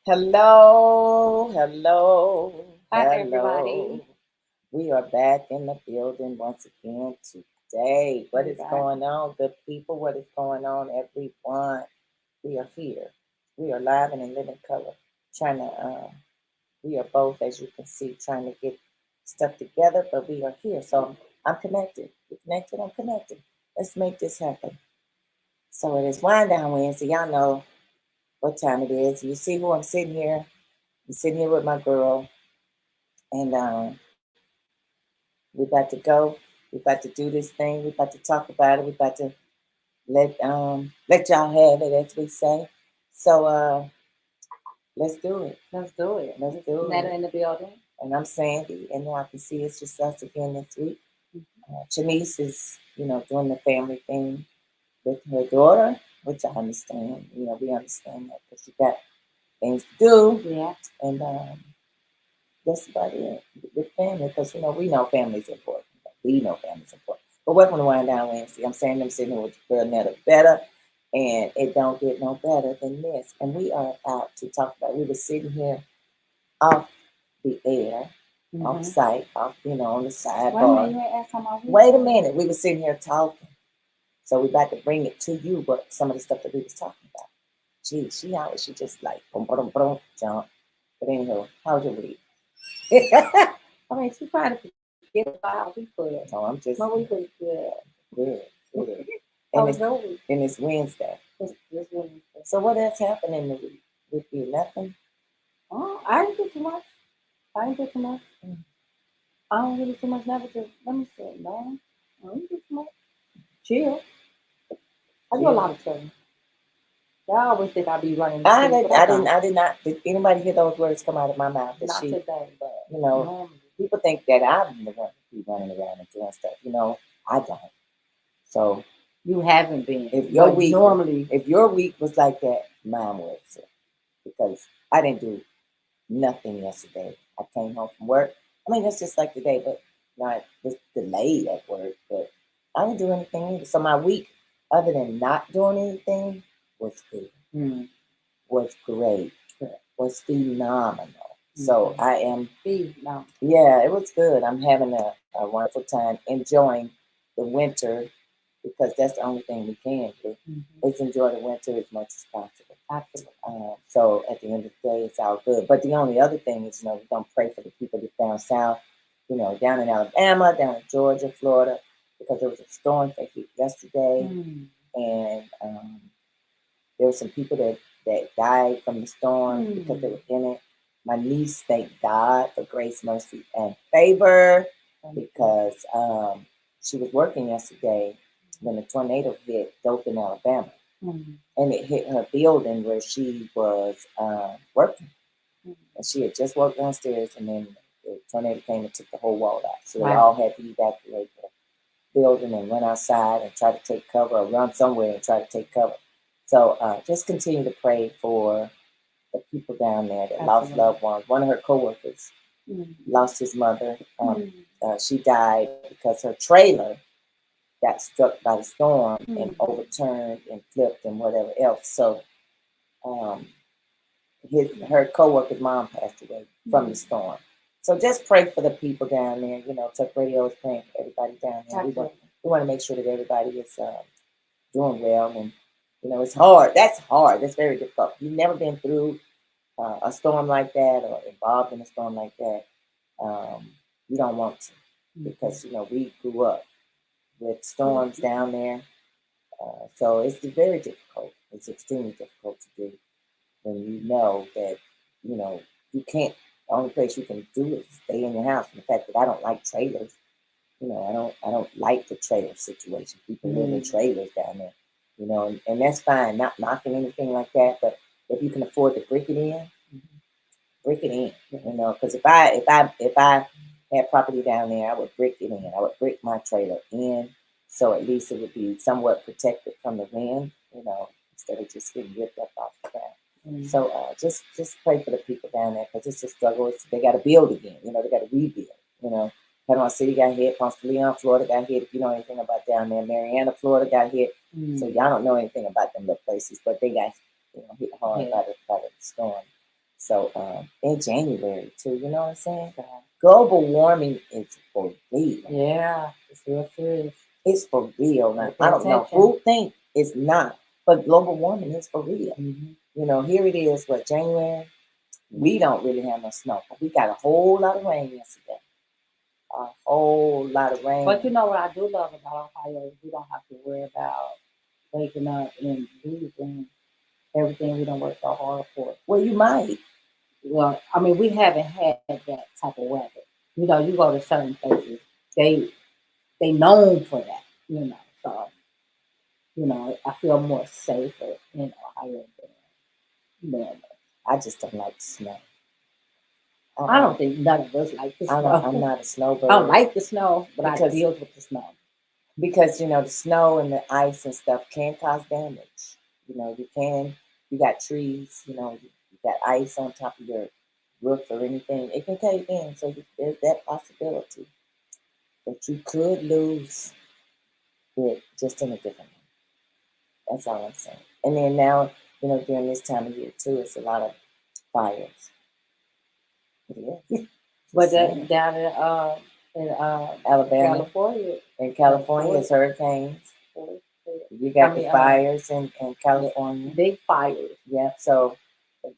Hello, hello, Hi, everybody. hello. We are back in the building once again today. What We is back. going on, good people? What is going on, everyone? We are here. We are live and in living color. Trying to, we are both, as you can see, trying to get stuff together, but we are here. So I'm connected. You're connected, I'm connected. Let's make this happen. So it is Wind Down Wednesday. Y'all know what time it is. You see who I'm sitting here? I'm sitting here with my girl, and we're about to go. We're about to do this thing. We're about to talk about it. We're about to let y'all have it, as we say. So let's do it. Let's do it. Let's It's do Netta it. in the building. And I'm Sandy, and now I can see it's just us again this week. Mhm. Shanice is, doing the family thing with her daughter, which I understand. We understand that because she got things to do, Yeah, and that's about it with family, because we know family's important. We know family's important. But welcome to Wind Down Wednesday. I'm saying I'm sitting here with your girl Netta Better, and it don't get no better than this. And we are about to talk about. We were sitting here off the air, off Mm-hmm. site, off on the Wait a minute, sidebar. you ain't asked how my week Wait a was. minute, we were sitting here talking, so we about to bring it to you. But some of the stuff that we was talking about. Gee, she just like boom, boom, boom, jump. But anyhow, how was your week? I mean, she's trying to forget about how we put. No, I'm My just week was good. good, good. How And was it's your week? and it's Wednesday. This Wednesday. So what else happened in the week with you? Nothing. Oh, I didn't do too much. I didn't do too much. Mm. I don't really do too much. Never just let me say, no. I don't do too much. Chill. I do a Chill. lot of chilling. Y'all always think I be running the I streets, did, but I I didn't. don't. I did not. Did anybody hear those words come out of my mouth? That Not she, today, but you know, normally. people think that I'm the one who be running around and doing stuff. I don't. So You haven't been, if your but week, normally. if your week was like that, mine was too, because I didn't do nothing yesterday. I came home from work. I mean, it's just like today, but not just delayed at work. But I didn't do anything either. So my week, other than not doing anything, was good. Mm. Was great. Was phenomenal. So Okay. I am. See, no. Yeah, it was good. I'm having a wonderful time enjoying the winter, because that's the only thing we can do. Mm-hmm. Is enjoy the winter as much as possible. Absolutely. So at the end of the day, it's all good. But the only other thing is, we're gonna pray for the people that down south, down in Alabama, down in Georgia, Florida, because there was a storm that hit yesterday, Mm. and there were some people that died from the storm because they Mm. were in it. My niece thanked God for grace, mercy, and favor, because she was working yesterday when the tornado hit Dothan, Alabama, Mm. and it hit her building where she was working. Mm. And she had just walked downstairs, and then the tornado came and took the whole wall out. So they Wow. all had to evacuate the building and run outside and try to take cover, or run somewhere and try to take cover. So just continue to pray for the people down there that lost Absolutely. loved ones. One of her coworkers Mm. lost his mother. Mm. She died because her trailer got struck by the storm and Mm. overturned and flipped and whatever else. So um, her coworker's mom passed away from the Mm. storm. So just pray for the people down there. Tuck Radio is praying for everybody down there. Absolutely. We want to make sure that everybody is doing well, and it's hard. That's hard. That's very difficult. You've never been through a storm like that, or involved in a storm like that. Um, you don't want to, Mm-hmm. because we grew up with storms down there. So it's very difficult. It's extremely difficult to do when you know that you know you can't. The only place you can do is stay in your house. And the fact that I don't like trailers, I don't like the trailer situation. People live in Mm. trailers down there, and that's fine. Not knocking anything like that, but if you can afford to brick it in, brick it in. Because if I had property down there, I would brick it in. I would brick my trailer in, so at least it would be somewhat protected from the wind. Instead of just getting ripped up off the ground. Mm. So just pray for the people down there, because it's a struggle. They got to build again. They got to rebuild. You know, Panama City got hit. Ponce de Leon, Florida got hit. If you know anything about down there, Mariana, Florida got hit. Mm. So y'all don't know anything about them little places, but they got hit hard Yeah. by the storm. So in January too, you know what I'm saying? Global warming is for real. Yeah, it's real serious. It's for real. Now, Pay I don't know attention. who think it's not, but global warming is for real. Mhm. You know, here it is, what, January? We don't really have no snow, but we got a whole lot of rain yesterday. A whole lot of rain. But you know what I do love about Ohio is we don't have to worry about waking up and losing everything we don't work so hard for. Well, you might. Well, I mean, we haven't had that type of weather. You know, you go to certain places, they known for that. You know, so you know, I feel more safer in Ohio than I just don't like the snow. I don't think none of us like the snow. I'm not a snowbird. I don't like the snow, but I Because- deal with the snow. Because, you know, the snow and the ice and stuff can cause damage. You know, you got trees, you know, you got ice on top of your roof or anything. It can cave in. So there's that possibility that you could lose it just in a different way. That's all I'm saying. And then now, you know, during this time of year too, it's a lot of fires. It is. But Just saying. down in Alabama. California, In California, it's hurricanes. You got the fires in California. big fires. Yeah, so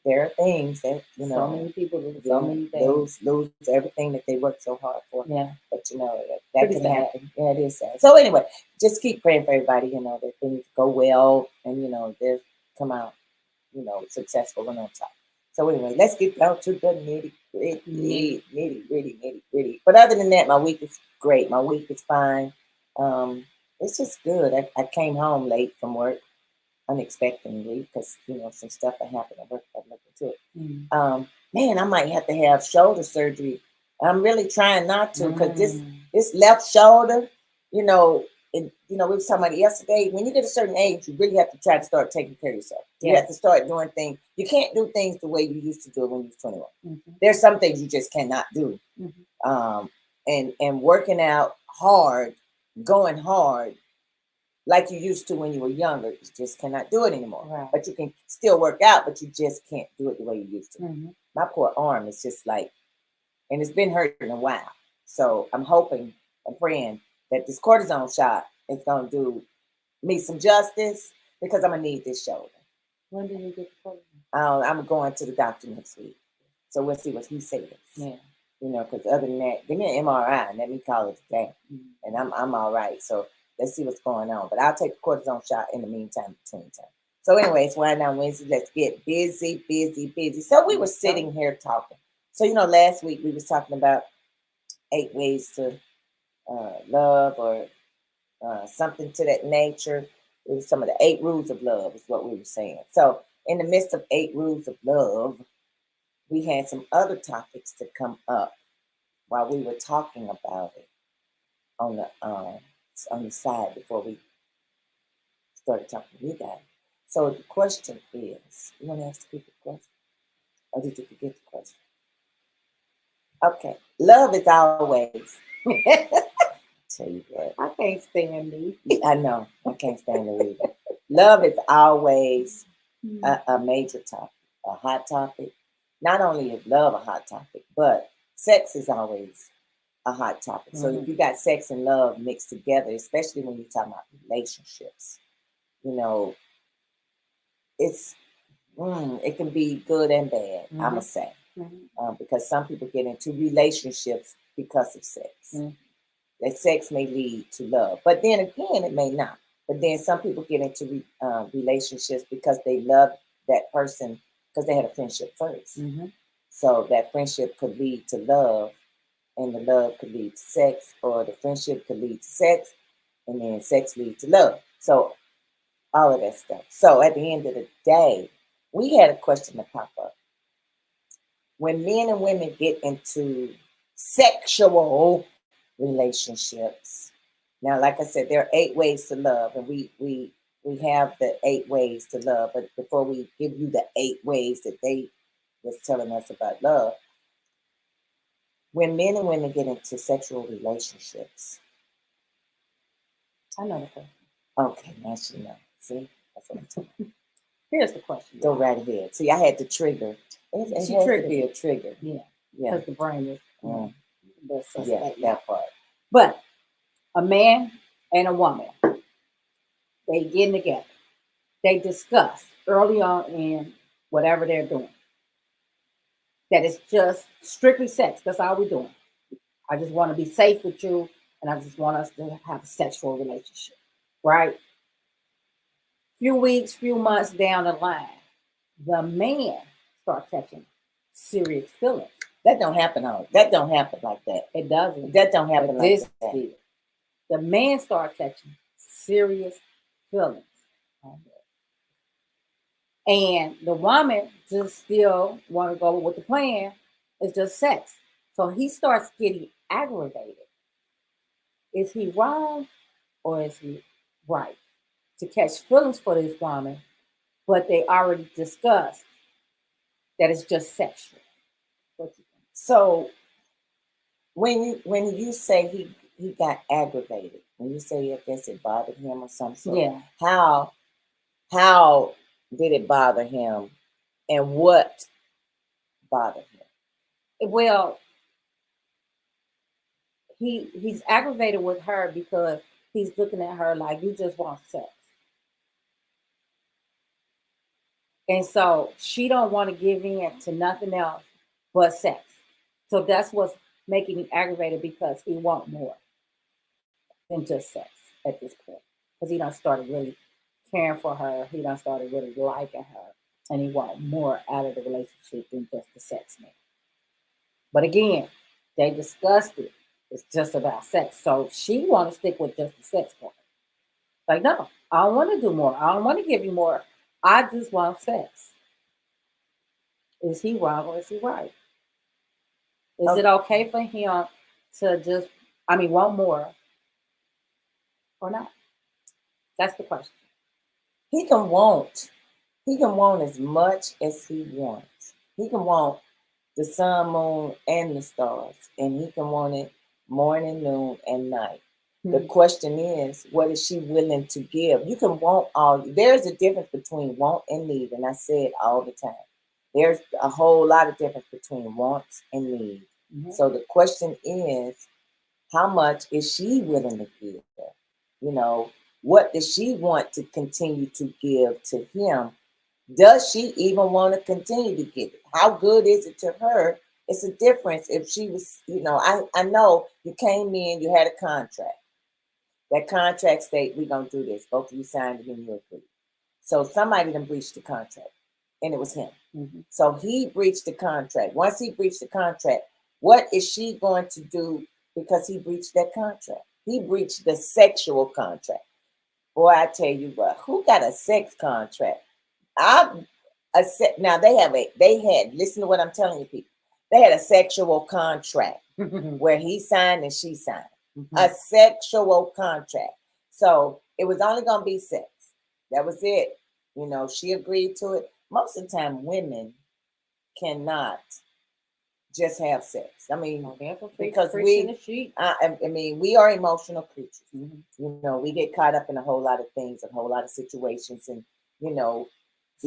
there are things that, you So know, many people lose so many things. lose everything that they worked so hard for. Yeah. But, you know, that Pretty can sad. happen. Yeah, it is sad. So anyway, just keep praying for everybody, you know, that things go well and, you know, they come out, you know, successful and on top. So anyway, let's get down to the nitty gritty. But other than that, my week is great. My week is fine. It's just good. I came home late from work unexpectedly because, you know, some stuff that happened at work. I looked into it. Man, I might have to have shoulder surgery. I'm really trying not to because this left shoulder, you know, we were talking about it yesterday. When you get a certain age, you really have to try to start taking care of yourself. You have to start doing things. You can't do things the way you used to do it when you was 21. There's some things you just cannot do. And working out hard, going hard, like you used to when you were younger, you just cannot do it anymore. Right. But you can still work out, but you just can't do it the way you used to. My poor arm is just like, and it's been hurting a while. So I'm hoping and praying that this cortisone shot is going to do me some justice because I'm going to need this shoulder. When did you get the cortisone? I'm going to the doctor next week. So we'll see what he says. Yeah. You know, because other than that, give me an MRI and let me call it a day. And I'm all right. So let's see what's going on. But I'll take a cortisone shot in the meantime, between time. So anyway, it's Wind Down Wednesday. Let's get busy. So we were sitting here talking. So, you know, last week we was talking about 8 ways to love or something to that nature. It was some of the 8 rules of love is what we were saying. So in the midst of 8 rules of love, we had some other topics to come up while we were talking about it on the side before we started talking to you guys. So the question is, you want to ask the people the question? Or did you forget the question? Okay. Love is always. Tell you what. I can't stand these. I know. I can't stand the reader. Love is always a major topic, a hot topic. Not only is love a hot topic, but sex is always a hot topic. So if you got sex and love mixed together, especially when you're talking about relationships, you know, it can be good and bad, I'm going to say. Because some people get into relationships because of sex. That sex may lead to love. But then again, it may not. But then some people get into relationships because they love that person because they had a friendship first. So that friendship could lead to love, and the love could lead to sex, or the friendship could lead to sex, and then sex lead to love. So all of that stuff. So at the end of the day, we had a question to pop up. When men and women get into sexual relationships, now, like I said, there are 8 ways to love, and we have the 8 ways to love. But before we give you the 8 ways that they was telling us about love, when men and women get into sexual relationships, I know the question. okay, now you know. See, that's what I'm talking about. Here's the question. Go right ahead. See, I had to trigger It She has to triggered be it. a trigger. Yeah, Yeah. because the brain is Mm. the Yeah, suspect. that part. But a man and a woman, they getting together. They discuss early on in whatever they're doing that it's just strictly sex. That's all we're doing. I just want to be safe with you, and I just want us to have a sexual relationship, right? Few weeks, few months down the line, the man start catching serious feelings. That don't happen that don't happen like that. It doesn't. That don't happen But like this that. did. The man start catching serious feelings. And the woman just still want to go with the plan. It's just sex. So he starts getting aggravated. Is he wrong or is he right to catch feelings for this woman? But they already discussed that it's just sexual. What you think? So when you say he got aggravated, when you say I guess it bothered him or some sort, Yeah. how did it bother him, and what bothered him? Well, he's aggravated with her because he's looking at her like you just want sex. And so she don't want to give in to nothing else but sex. So that's what's making him aggravated because he want more than just sex at this point. Because he done started really caring for her. He done started really liking her. And he want more out of the relationship than just the sex now. But again, they discussed it. It's just about sex. So she want to stick with just the sex part. Like, no, I don't want to do more. I don't want to give you more. I just want sex. Is he wrong or is he right? Is it okay for him to just, want more or not? That's the question. He can want. He can want as much as he wants. He can want the sun, moon, and the stars, and he can want it morning, noon, and night. The question is, what is she willing to give? You can want all. There's a difference between want and need, and I say it all the time. There's a whole lot of difference between wants and needs. So the question is, how much is she willing to give? You know, what does she want to continue to give to him? Does she even want to continue to give it? How good is it to her? It's a difference if she was, I know you came in, you had a contract. That contract state, we're going to do this. Both of you signed it and you agreed. So somebody done breached the contract, and it was him. So he breached the contract. Once he breached the contract, what is she going to do because he breached that contract? He breached the sexual contract. Boy, I tell you what, who got a sex contract? Now they had, listen to what I'm telling you people. They had a sexual contract where he signed and she signed. A sexual contract. So it was only going to be sex. That was it. She agreed to it. Most of the time, women cannot just have sex. Because we are emotional creatures. We get caught up in a whole lot of things, a whole lot of situations, and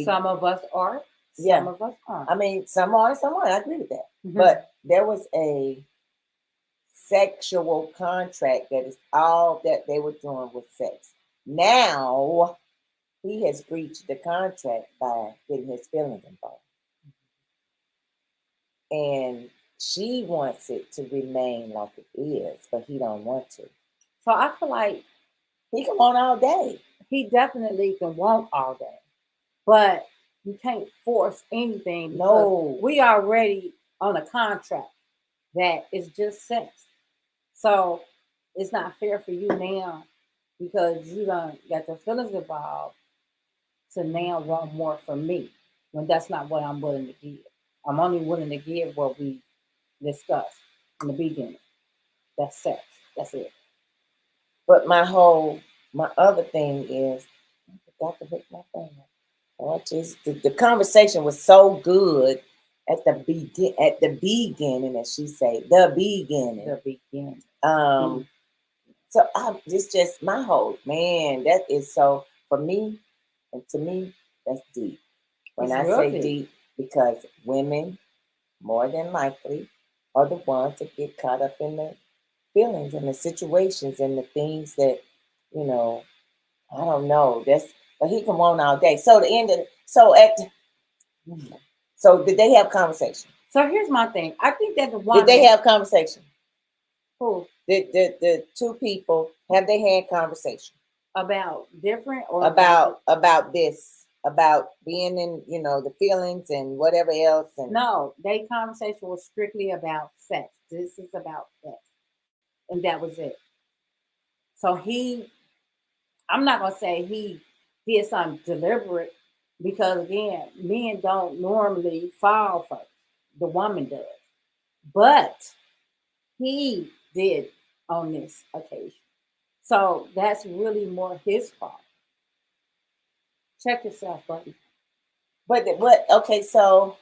some of us are. Some of us aren't. Some are, some aren't. I agree with that. But there was a sexual contract that is all that they were doing with sex. Now he has breached the contract by getting his feelings involved. And she wants it to remain like it is, but he don't want to. So I feel like he can want all day. He definitely can want all day. But you can't force anything because No. we already on a contract that is just sex. So it's not fair for you now because you don't got your feelings involved to now want more from me when that's not what I'm willing to give. I'm only willing to give what we discussed in the beginning. That's sex. That's it. But my other thing is, I forgot to hit my thing. The conversation was so good at the beginning, as she say, the beginning. So it's just my whole man. That is so for me, and to me, that's deep. When I say deep, because women, more than likely, are the ones that get caught up in the feelings and the situations and the things that, you know, I don't know. But he can want all day. So so did they have conversation? So here's my thing. I think that the Did woman they have conversation? who Did the two people have they had conversation about different or about this, about being in, the feelings and whatever else? And no, their conversation was strictly about sex. This is about sex. And that was it. So I'm not gonna say he did something deliberate because again, men don't normally fall first. The woman does. But he did on this occasion. So that's really more his fault. Check yourself, buddy. but what? Okay, so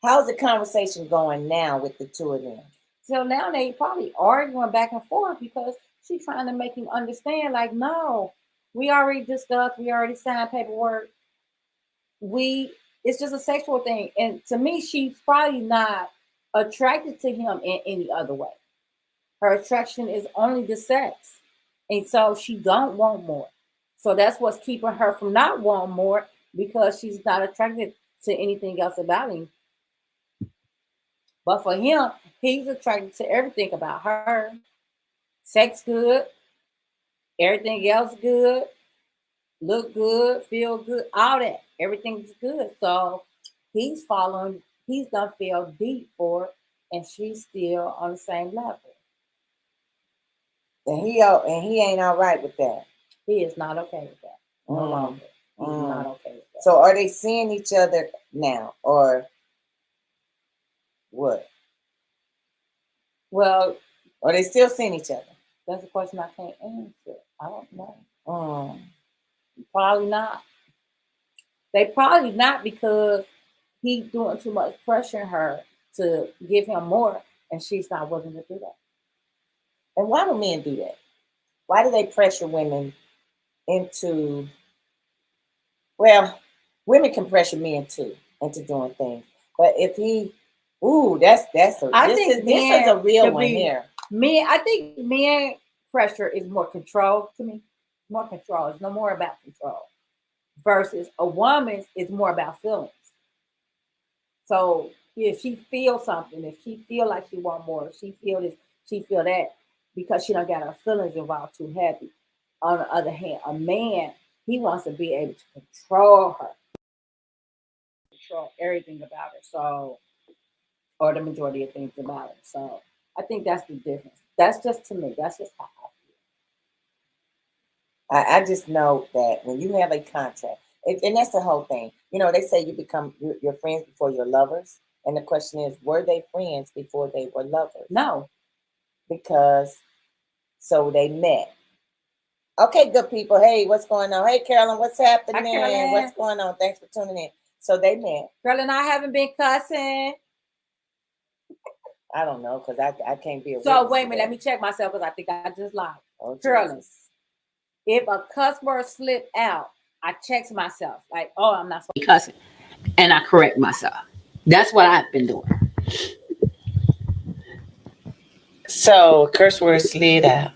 how's the conversation going now with the two of them? So now they probably arguing back and forth because she's trying to make him understand, like, no, we already discussed, we already signed paperwork. It's just a sexual thing. And to me, she's probably not attracted to him in any other way. Her attraction is only the sex. And so she don't want more. So that's what's keeping her from not wanting more because she's not attracted to anything else about him. But for him, he's attracted to everything about her. Sex good, everything else good, look good, feel good, all that. Everything's good. So he's done feel deep for it, and she's still on the same level. And he ain't all right with that. He is not okay with that. No longer. He's not okay with that. So are they seeing each other now or what? Well, are they still seeing each other? That's a question I can't answer. I don't know. Mm. Probably not. They probably not because he's doing too much pressure on her to give him more, and she's not willing to do that. And why do men do that? Why do they pressure women into? Well, women can pressure men too into doing things, but if he, this is a real one here. Men, I think men pressure is more control to me. More control. It's no more about control. Versus a woman's is more about feelings. So if she feels something, if she feel like she want more, if she feel this, she feel that, because she don't got her feelings involved too heavy. On the other hand, a man, he wants to be able to control her, control everything about her. So, or the majority of things about her. So I think that's the difference. That's just to me. That's just how I feel. I just know that when you have a contract, and that's the whole thing. They say you become your friends before you're lovers. And the question is, were they friends before they were lovers? No. Because so they met. Okay, good people. Hey, what's going on? Hey, Carolyn, what's happening? Hi, Carolyn. What's going on? Thanks for tuning in. So they met. Girl, and I haven't been cussing. I don't know, because I can't be a So wait a minute, let me check myself because I think I just lied. Oh, Carolyn, if a cuss word slip out, I check myself. Like, oh, I'm not supposed to be cussing. And I correct myself. That's what I've been doing. So curse word slid out.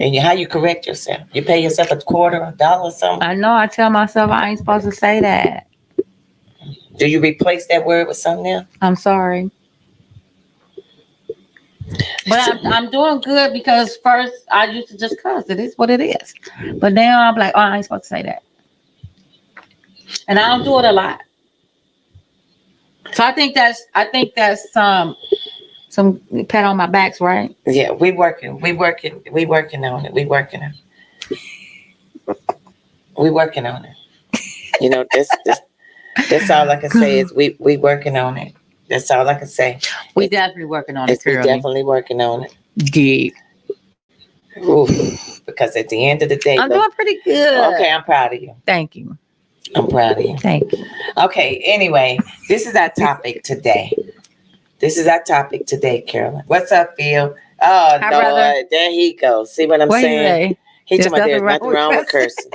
And how you correct yourself? You pay yourself $25, $1, something? I know. I tell myself I ain't supposed to say that. Do you replace that word with something else? I'm sorry. But I'm doing good because first I used to just cuss. It is what it is. But now I'm like, oh, I ain't supposed to say that. And I don't do it a lot. So I think that's some pat on my backs, right? Yeah, we working on it. We working on it. That's all I can say is we working on it. That's all I can say. We definitely working on it. We definitely working on it. Good. Because at the end of the day, I'm doing pretty good. Okay, I'm proud of you. Thank you. I'm proud of you. Thank you. Okay, anyway, this is our topic today. Carolyn. What's up, Phil? Oh, hi, Lord, there he goes. See what I'm saying? He's talking about there's nothing wrong with cursing.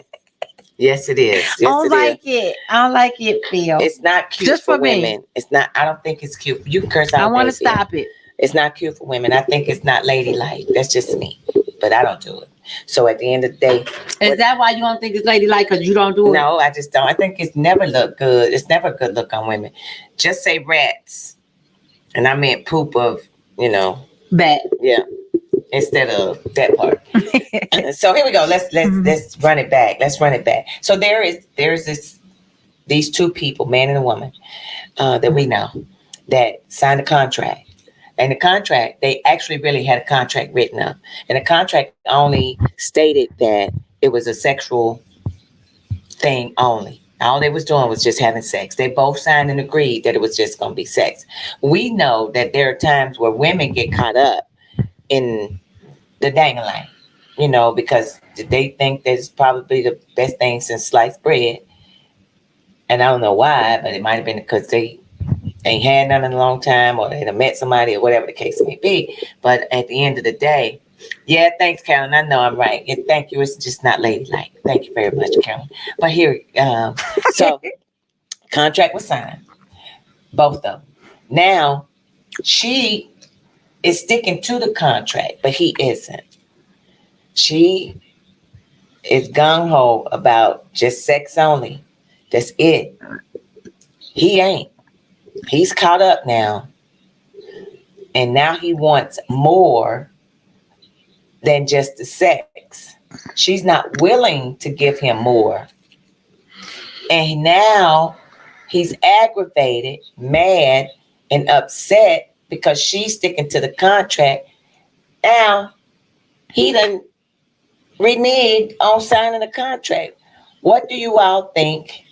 Yes, it is. I Yes, don't it is. like it. I don't like it, Phil. It's not cute Just for for me. women. It's not. I don't think it's cute. You can curse I all want day, to Phil. stop it. It's not cute for women. I think it's not ladylike. That's just me. But I don't do it. So at the end of the day, Is that why you don't think it's ladylike? Because you don't do it? no, I just don't. I think it's never look good. It's never a good look on women. Just say rats, and I meant poop of, Bad. yeah, instead of that part. So here we go. Let's run it back. Let's run it back. So there's these two people, man and a woman, that we know that signed a contract. And the contract, they actually really had a contract written up. And the contract only stated that it was a sexual thing only. All they was doing was just having sex. They both signed and agreed that it was just going to be sex. We know that there are times where women get caught up in the dangling, because they think that's probably the best thing since sliced bread. And I don't know why, but it might have been because they ain't had none in a long time, or they done met somebody, or whatever the case may be. But at the end of the day, yeah, thanks, Carolyn. I know I'm right. Yeah, thank you. It's just not ladylike. Thank you very much, Carolyn. But here, so contract was signed, both of them. Now she is sticking to the contract, but he isn't. She is gung ho about just sex only. That's it. He ain't. He's caught up now. And now he wants more than just the sex. She's not willing to give him more. And now he's aggravated, mad, and upset because she's sticking to the contract. Now he done reneged on signing the contract. What do you all think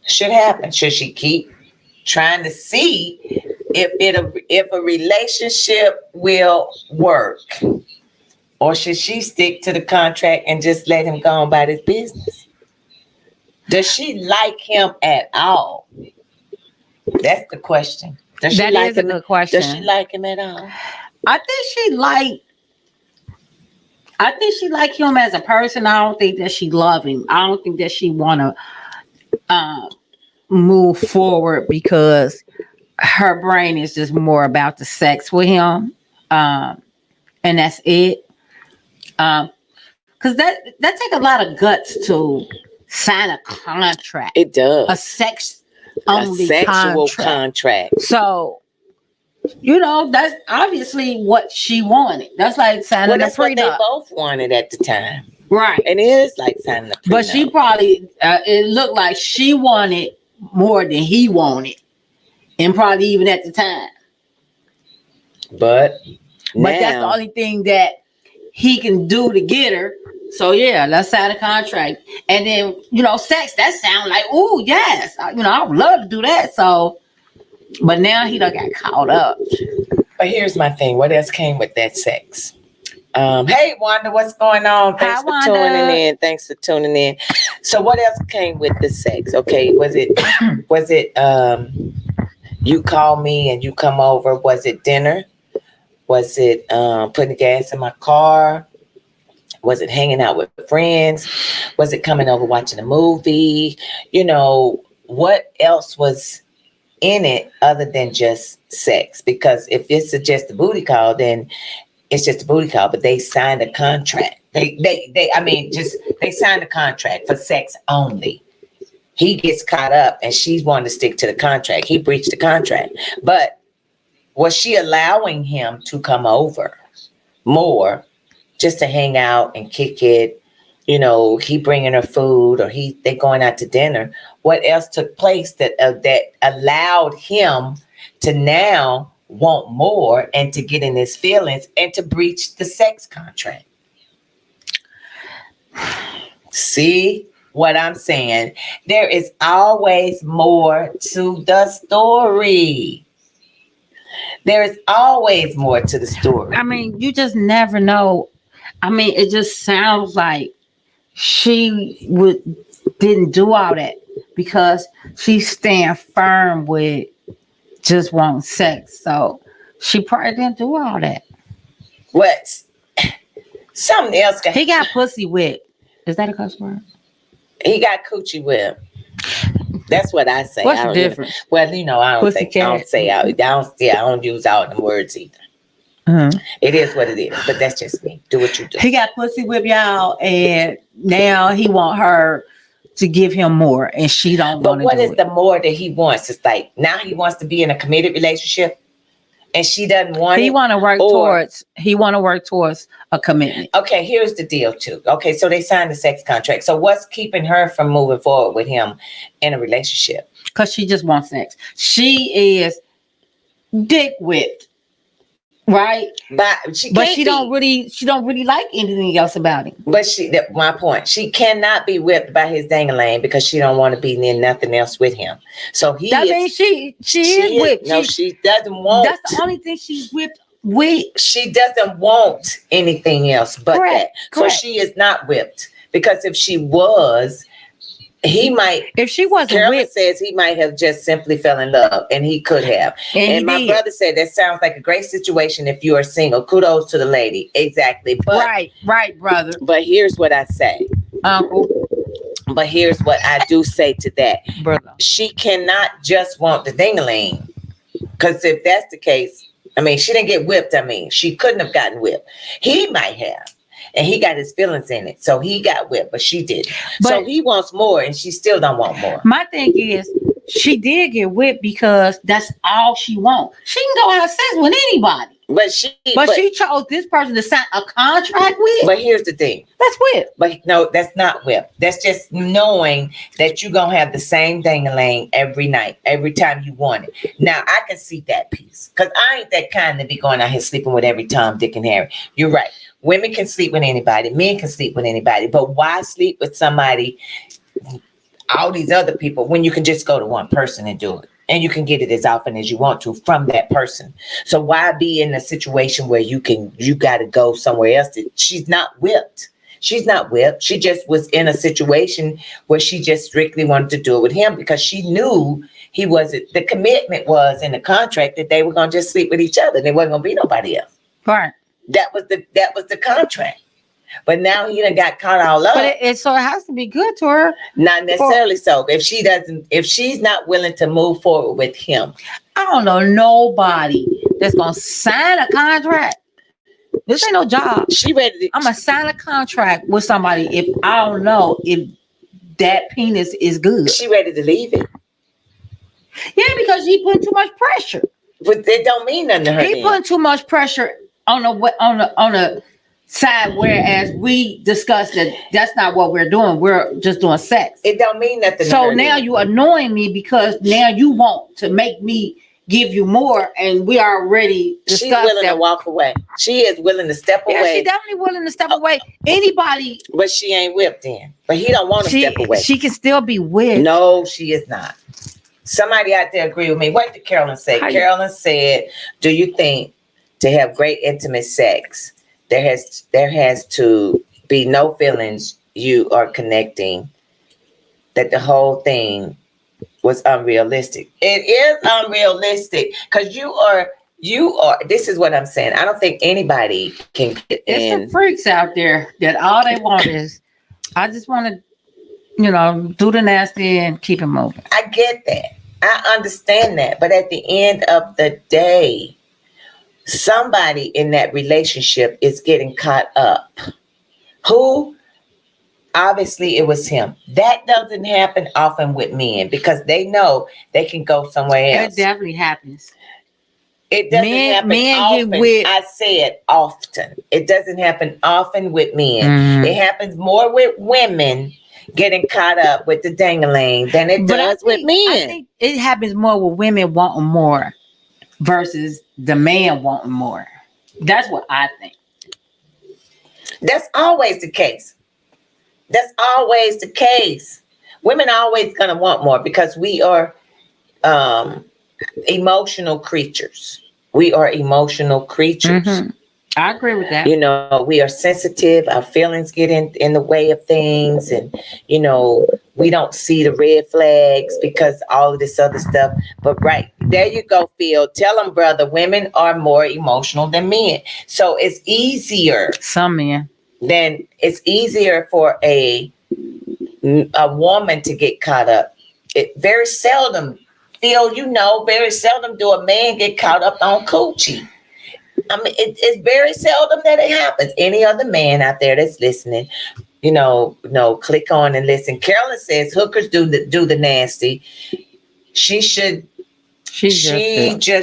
should happen? Should she keep trying to see if a relationship will work, or should she stick to the contract and just let him go on about his business? Does she like him at all? That's the question. Does she That like is a him? good question. Does she like him at all? I think she like him as a person. I don't think that she love him. I don't think that she want to move forward because her brain is just more about the sex with him, and that's it. Because that take a lot of guts to sign a contract. It does. A sex only sexual contract. So that's obviously what she wanted. That's like signing That's a prenup. What they both wanted at the time, right? And it is like signing a prenup. But she probably it looked like she wanted more than he wanted, and probably even at the time. But that's the only thing that he can do to get her. So yeah, let's sign a contract. And then, sex, that sound like, oh yes. I would love to do that. So, but now he done got caught up. But here's my thing. What else came with that sex? Hey Wanda, what's going on? Thanks for tuning in. So what else came with the sex? Okay, was it you call me and you come over? Was it dinner? Was it putting gas in my car? Was it hanging out with friends? Was it coming over watching a movie? What else was in it other than just sex? Because if it's just a booty call, then it's just a booty call. But they signed a contract. They signed a contract for sex only. He gets caught up and she's wanting to stick to the contract. He breached the contract. But was she allowing him to come over more just to hang out and kick it? He bringing her food, or they going out to dinner. What else took place that allowed him to now want more and to get in his feelings and to breach the sex contract? See what I'm saying? There is always more to the story. There is always more to the story. I mean, you just never know. I mean, it just sounds like she didn't do all that because she's staying firm with just wanting sex. So she probably didn't do all that. What? Something else. He got pussy wet. Is that a cuss word? He got coochie whipped. That's what I say. What's I the don't even, difference? well, I don't think, I don't Pussycat. say, I don't use all them words either. Mhm. It is what it is, but that's just me. Do what you do. He got pussy whip y'all, and now he want her to give him more, and she don't But want to what do is it. the more that he wants? It's like now he wants to be in a committed relationship, and she doesn't want He it. want to work or- towards a commitment. Okay, here's the deal too. Okay, so they signed the sex contract. So what's keeping her from moving forward with him in a relationship? Because she just wants sex. She is dick whipped, right? But she But can't she don't really like anything else about him. But my point, she cannot be whipped by his dangling because she don't want to be near nothing else with him. So he That is. means she is whipped. No, she doesn't want. That's the only thing she's whipped with. She doesn't want anything else but Correct, that. correct. So she is not whipped because if she was, he might. If she wasn't Carolyn whipped, says he might have just simply fell in love, and he could have. and And my he did. brother said that sounds like a great situation if you are single. Kudos to the lady. Exactly. But Right, brother, but here's what I say. uncle, But here's what I do say to that. brother. She cannot just want the ding-a-ling. Because if that's the case, I mean, she didn't get whipped. I mean, she couldn't have gotten whipped. He might have. And he got his feelings in it. So he got whipped, but she didn't. So But- he wants more and she still don't want more. My thing is, she did get whipped because that's all she wants. She can go have sex with anybody, But she chose this person to sign a contract with. But here's the thing. That's whip. But no, that's not whip. That's just knowing that you're going to have the same ding-a-ling every night, every time you want it. Now, I can see that piece. Because I ain't that kind to be going out here sleeping with every Tom, Dick, and Harry. You're right. Women can sleep with anybody. Men can sleep with anybody. But why sleep with somebody, all these other people, when you can just go to one person and do it? And you can get it as often as you want to from that person. So why be in a situation where you got to go somewhere else? She's not whipped. She's not whipped. She just was in a situation where she just strictly wanted to do it with him because she knew he wasn't. The commitment was in the contract that they were going to just sleep with each other. There wasn't going to be nobody else. Right. That was the contract. But now he done got caught all up. But so it has to be good to her. Not necessarily so. If she's not willing to move forward with him. I don't know nobody that's gonna sign a contract. This ain't no job. She ready to, I'm gonna sign a contract with somebody if I don't know if that penis is good. she ready to leave it. Yeah, because he put too much pressure. But it don't mean nothing to her. He then. put too much pressure on the side, whereas we discussed that that's not what we're doing. We're just doing sex. It don't mean nothing to So her. now then. you annoying me because now you want to make me give you more, and we already She's discussed willing that. to walk away. She is willing to step Yeah, away, she's definitely willing to step away. Anybody, but she ain't whipped in. But he don't want to step away. she can still be with. No, she is not. Somebody out there agree with me. What did Carolyn say? Carolyn said, "Do you think to have great intimate sex, there has to be no feelings you are connecting, that the whole thing was unrealistic?" It is unrealistic because you are, this is what I'm saying. I don't think anybody can get There's in. some freaks out there that all they want is, I just want to, do the nasty and keep it moving. I get that. I understand that. But at the end of the day, somebody in that relationship is getting caught up. Who? Obviously, it was him. That doesn't happen often with men because they know they can go somewhere else. It definitely happens. It doesn't happen men often. get with. I said often. It doesn't happen often with men. Mhm. It happens more with women getting caught up with the dangling than it does with men. I think it happens more with women wanting more versus the man wanting more. That's what I think. That's always the case. That's always the case. Women are always going to want more because we are emotional creatures. We are emotional creatures. Mhm. I agree with that. We are sensitive. Our feelings get in the way of things. And, we don't see the red flags because all of this other stuff. But right, there you go, Phil. Tell them, brother, women are more emotional than men. So it's easier. Some men. Then it's easier for a a woman to get caught up. It very seldom, Phil, very seldom do a man get caught up on coochie. I mean, it's very seldom that it happens. Any other man out there that's listening, click on and listen. Carolyn says hookers do the nasty. She just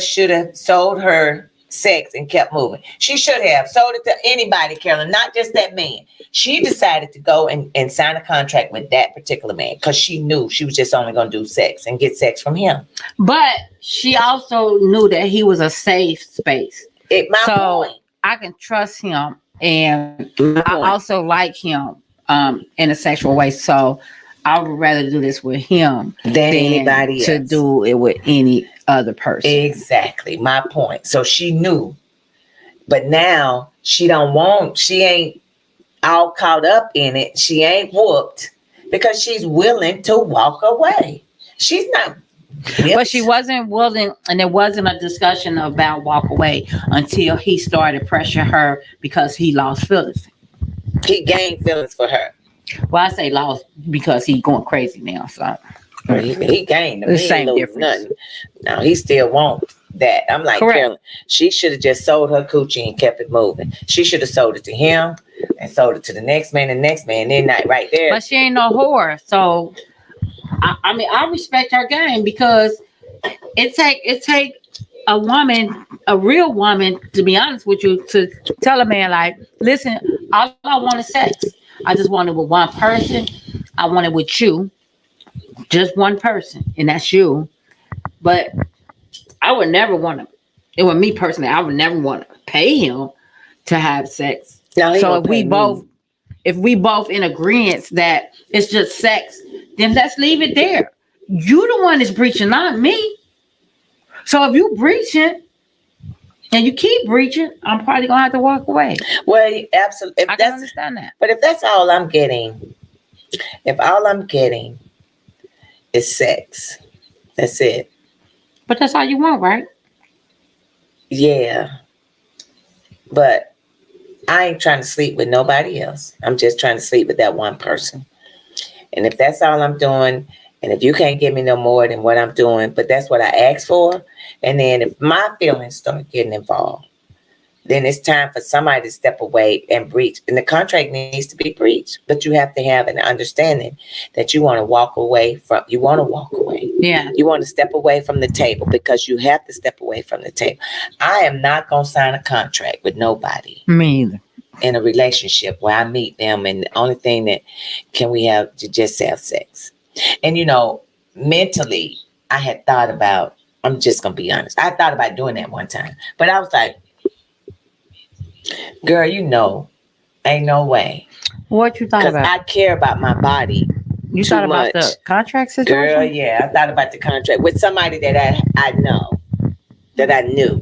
should have sold her sex and kept moving. She should have sold it to anybody, Carolyn, not just that man. She decided to go and sign a contract with that particular man because she knew she was just only going to do sex and get sex from him. But she also knew that he was a safe space. Point. I can trust him, and I also like him in a sexual way. So I would rather do this with him than anybody else. To do it with any other person. Exactly, my point. So she knew, but now she ain't all caught up in it. She ain't whooped because she's willing to walk away. She's not. But she wasn't willing, and there wasn't a discussion about walk away until he started pressuring her because he lost feelings. He gained feelings for her. Well, I say lost because he's going crazy now. So he gained the same difference. Nothing. No, he still wants that. I'm like, Carolyn, she should have just sold her coochie and kept it moving. She should have sold it to him and sold it to the next man and next man. Then not right there. But she ain't no whore, so. I mean, I respect her game because it take a woman, a real woman, to be honest with you, to tell a man like, listen, all I want is sex. I just want it with one person. I want it with you, just one person, and that's you. But I would never want to. It was me personally. I would never want to pay him to have sex. So if we both in agreement that it's just sex, then let's leave it there. You the one that's breaching, not me. So if you breaching and you keep breaching, I'm probably gonna have to walk away. Well, absolutely. I can understand that. But if that's all I'm getting, if all I'm getting is sex, that's it. But that's all you want, right? Yeah. But I ain't trying to sleep with nobody else. I'm just trying to sleep with that one person. And if that's all I'm doing, and if you can't give me no more than what I'm doing, but that's what I asked for, and then if my feelings start getting involved, then it's time for somebody to step away and breach. And the contract needs to be breached, but you have to have an understanding that you want to walk away. Yeah. You want to step away from the table because you have to step away from the table. I am not going to sign a contract with nobody. Me either. In a relationship where I meet them and the only thing that can we have to just have sex. And mentally I had thought about, I'm just gonna be honest, I thought about doing that one time, but I was like, girl, ain't no way. What you thought about? I care about my body. You thought about the contract situation? Girl, yeah, I thought about the contract with somebody that I know, that I knew.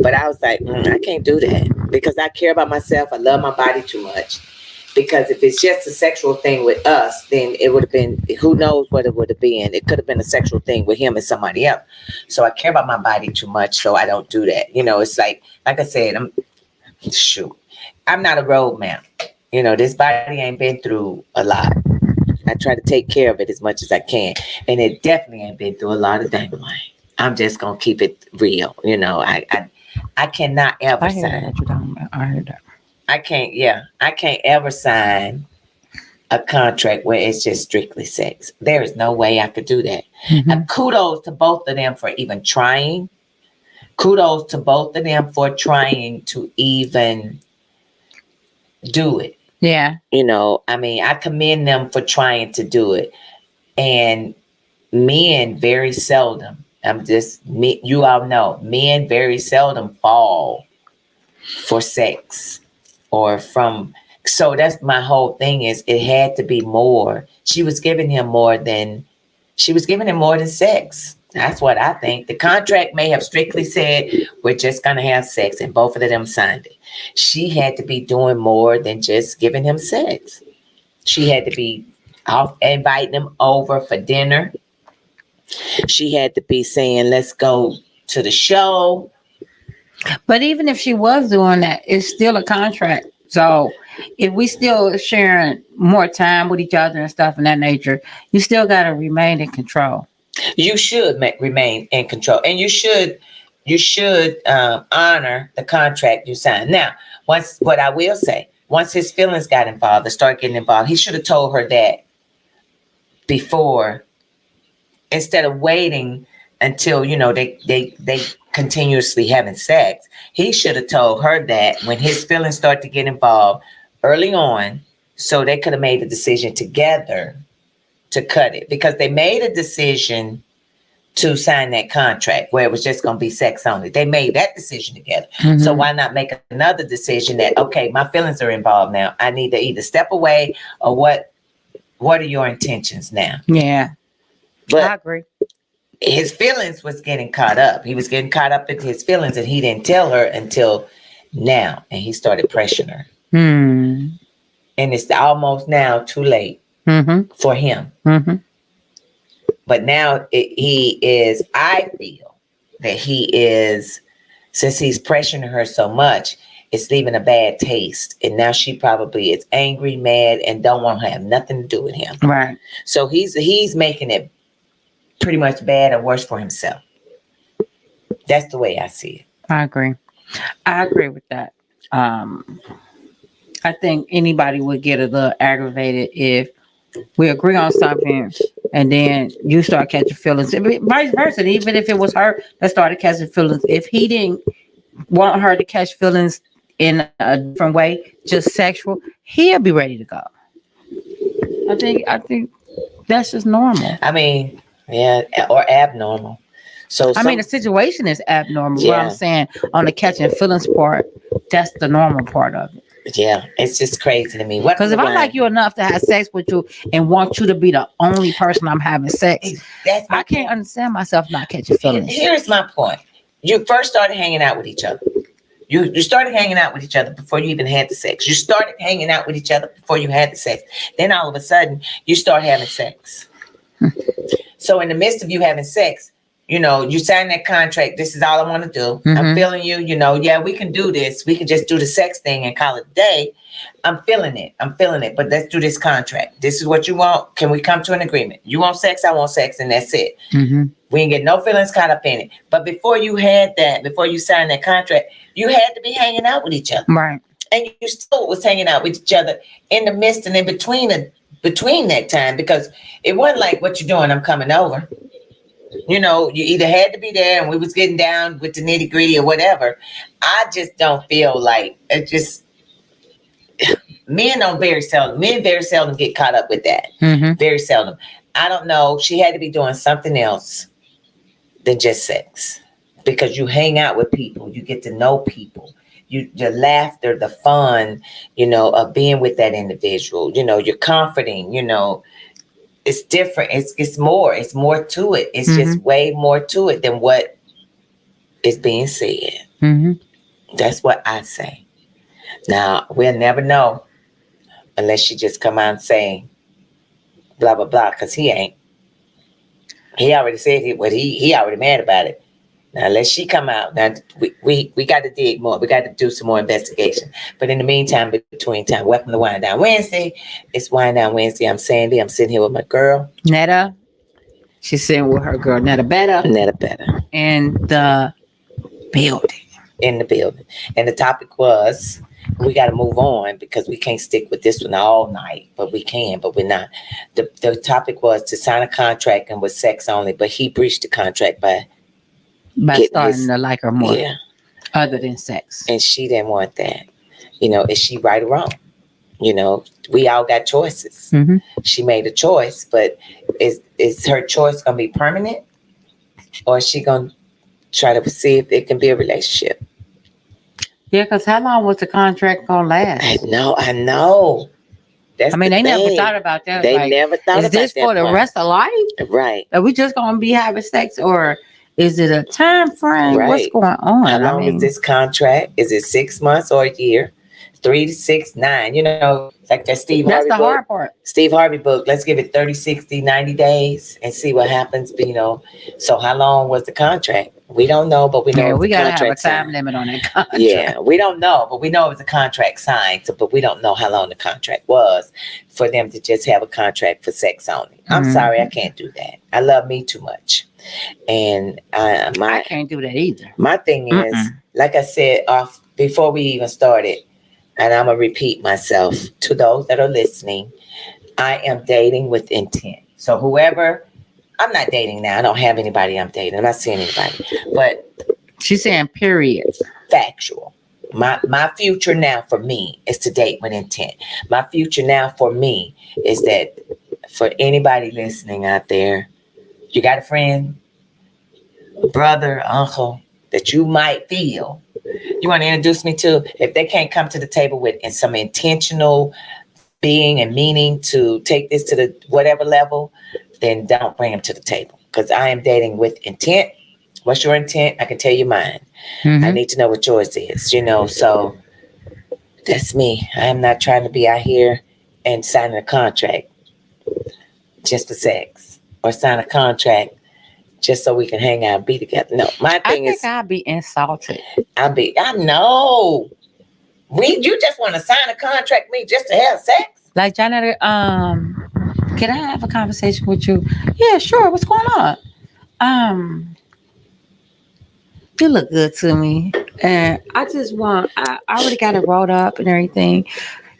But I was like, I can't do that because I care about myself. I love my body too much. Because if it's just a sexual thing with us, then it would have been, who knows what it would have been. It could have been a sexual thing with him and somebody else. So I care about my body too much, so I don't do that. It's like I said, I'm not a roadmap. This body ain't been through a lot. I try to take care of it as much as I can. And it definitely ain't been through a lot of dynamite. I'm just going to keep it real. I cannot ever sign. I heard that. I can't ever sign a contract where it's just strictly sex. There is no way I could do that. Mm-hmm. And kudos to both of them for even trying. Kudos to both of them for trying to even do it. Yeah. I commend them for trying to do it. And men very seldom, you all know, men very seldom fall for sex or from, so that's my whole thing is it had to be more. She was giving him more than sex. That's what I think. The contract may have strictly said, we're just going to have sex, and both of them signed it. She had to be doing more than just giving him sex. She had to be inviting him over for dinner. She had to be saying, let's go to the show. But even if she was doing that, it's still a contract. So if we still sharing more time with each other and stuff in that nature, you still got to remain in control. You should remain in control, and you should honor the contract you signed. Now, what I will say, once his feelings got involved, or start getting involved, he should have told her that before, instead of waiting until they continuously having sex. He should have told her that when his feelings start to get involved early on, so they could have made the decision together to cut it, because they made a decision to sign that contract where it was just going to be sex only. They made that decision together. Mm-hmm. So why not make another decision that, okay, my feelings are involved now. I need to either step away, or what are your intentions now? Yeah. But I agree. his feelings was getting caught up. He was getting caught up into his feelings, and he didn't tell her until now. And he started pressuring her. Hmm. And it's almost now too late for him. Mm-hmm. But now he is, I feel that he is, since he's pressuring her so much, it's leaving a bad taste. And now she probably is angry, mad, and don't want to have nothing to do with him. Right. So he's making it pretty much bad or worse for himself. That's the way I see it. I agree with that. I think anybody would get a little aggravated if we agree on something and then you start catching feelings. Vice versa, even if it was her that started catching feelings. If he didn't want her to catch feelings in a different way, just sexual, he'll be ready to go. I think that's just normal. I mean, yeah, or abnormal. So I mean, the situation is abnormal. Yeah. What I'm saying on the catching feelings part, that's the normal part of it. yeah, it's just crazy to me. Because if I like you enough to have sex with you and want you to be the only person I'm having sex, that's my I can't understand myself not catching feelings. Here's my point. You first started hanging out with each other. You started hanging out with each other before you even had the sex. You started hanging out with each other before you had the sex. Then all of a sudden, you start having sex. So in the midst of you having sex, you sign that contract. This is all I want to do. I'm feeling you. Yeah, we can do this. We can just do the sex thing and call it a day. I'm feeling it. But let's do this contract. This is what you want. Can we come to an agreement? You want sex, I want sex, and that's it. We ain't get no feelings caught up in it. But before you signed that contract, you had to be hanging out with each other. Right. And you still was hanging out with each other in the midst and in between that time, because it wasn't like, what you doing? I'm coming over. You either had to be there and we was getting down with the nitty gritty or whatever. I just don't feel like it just, men very seldom get caught up with that. Very seldom. I don't know. She had to be doing something else than just sex, because you hang out with people, you get to know people, the laughter, the fun, of being with that individual, you're comforting, it's different. It's more to it. It's just way more to it than what is being said. That's what I say. Now, we'll never know unless she just come out and say blah, blah, blah, because he ain't. He already said he already mad about it. Now, let she come out. Now, we got to dig more. We got to do some more investigation. But in the meantime, welcome to Wine Down Wednesday. It's Wine Down Wednesday. I'm Sandy. I'm sitting here with my girl, Netta. She's sitting with her girl, Netta Better. In the building. And the topic was, we got to move on because we can't stick with this one all night. But we can, but we're not. The topic was to sign a contract and with sex only. But he breached the contract by starting to like her more, other than sex. And she didn't want that. Is she right or wrong? We all got choices. She made a choice, but is her choice going to be permanent? Or is she going to try to see if it can be a relationship? Yeah, because how long was the contract going to last? I know. They never thought about that. They never thought about that. Is this for the rest of life? Right. Are we just going to be having sex, or is it a time frame? Right. What's going on? How long is this contract? Is it 6 months or a year? 3 to 6, 9. You know, like that That's Harvey the book. hard part. Steve Harvey book. Let's give it 30, 60, 90 days and see what happens. But, you know, so how long was the contract? We don't know, but we know Yeah, it's we a gotta have a contract time signed. limit on that contract. Yeah, we don't know, but we know it was a contract signed. So, but we don't know how long the contract was for them to just have a contract for sex only. I'm Mhm. sorry, I can't do that. I love me too much, and I my can't do that either. my thing is, like I said off before we even started, and I'm gonna repeat myself to those that are listening. I am dating with intent. So whoever, I'm not dating now. I don't have anybody I'm dating. I'm not seeing anybody, but She's saying period. factual. My future now for me is to date with intent. My future now for me is that for anybody listening out there, you got a friend, brother, uncle that you might feel you want to introduce me to. If they can't come to the table with some intentional being and meaning to take this to the whatever level, then don't bring them to the table. Because I am dating with intent. What's your intent? I can tell you mine. I need to know what yours is, you know. So that's me. I am not trying to be out here and signing a contract just for sex or sign a contract just so we can hang out and be together. No, my I thing think is I'd be insulted. I know. You just want to sign a contract with me just to have sex? Like, Janet, can I have a conversation with you? Yeah, sure. What's going on? You look good to me. And I already got it rolled up and everything.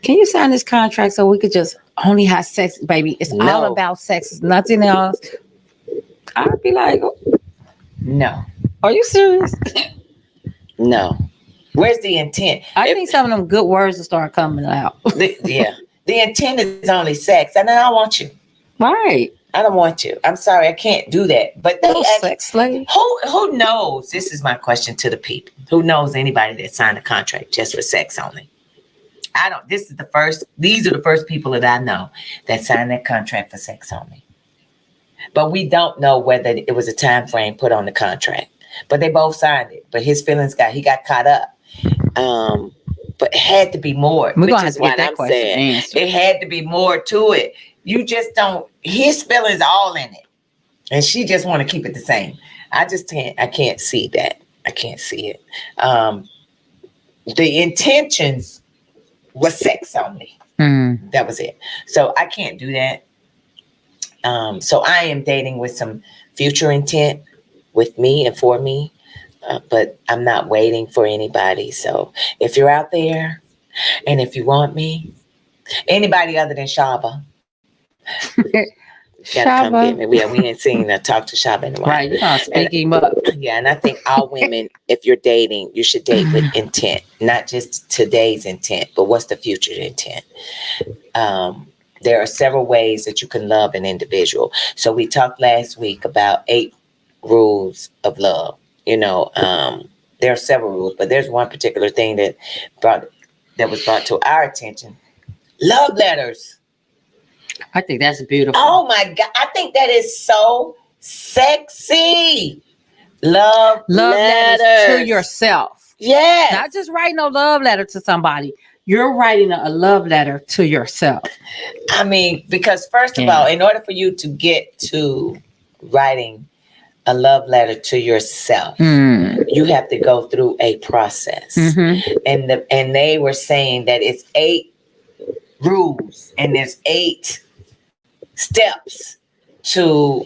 Can you sign this contract so we could just only have sex, baby? It's all No. about sex. It's nothing else. I'd be like, No. are you serious? No. Where's the intent? I think some of them good words will start coming out. The intent is only sex, and I don't want you. Right. I don't want you. I'm sorry, I can't do that. But No sex slave. who knows? This is my question to the people. Who knows anybody that signed a contract just for sex only? I don't. These are the first people that I know that signed that contract for sex only. But we don't know whether it was a time frame put on the contract. But they both signed it. But his feelings got caught up. But it had to be more. We're which gonna have is to get what that I'm question saying. answered. It had to be more to it. You just don't. His feelings all in it, and she just want to keep it the same. I just can't. I can't see that. I can't see it. The intentions was sex only. That was it. So I can't do that. So I am dating with some future intent with me and for me. But I'm not waiting for anybody. So if you're out there and if you want me, anybody other than Shaba, gotta come get me. We ain't seen her talk to Shaba in a while. Right, you gotta speak him up. Yeah, and I think all women, if you're dating, you should date with intent, not just today's intent, but what's the future intent. There are several ways that you can love an individual. So we talked last week about 8 rules of love. You know, there are several rules, but there's one particular thing that was brought to our attention. Love letters. I think that's beautiful. Oh my God. I think that is so sexy. Love letters to yourself. Yes. Not just writing a love letter to somebody. You're writing a love letter to yourself. I mean, because first of all, in order for you to get to writing a love letter to yourself, you have to go through a process. And they were saying that it's 8 rules and there's 8 steps to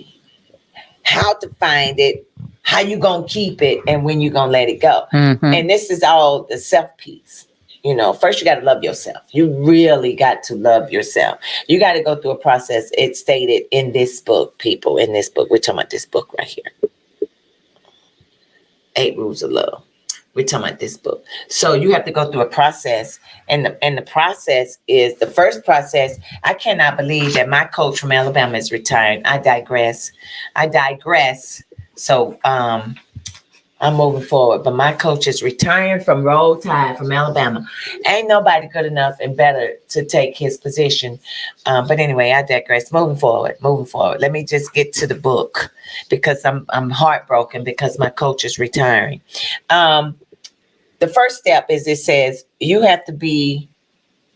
how to find it, how you gonna keep it, and when you gonna let it go. And this is all the self piece. You know, first you got to love yourself. You really got to love yourself. You got to go through a process. It's stated in this book, people. In this book, we're talking about this book right here. 8 Rules of Love. We're talking about this book. So you have to go through a process, and the process is the first process. I cannot believe that my coach from Alabama is retiring. I digress. So I'm moving forward, but my coach is retiring from Roll Tide from Alabama. Ain't nobody good enough and better to take his position. But anyway, I digress. Moving forward. Let me just get to the book because I'm heartbroken because my coach is retiring. The first step is it says you have to be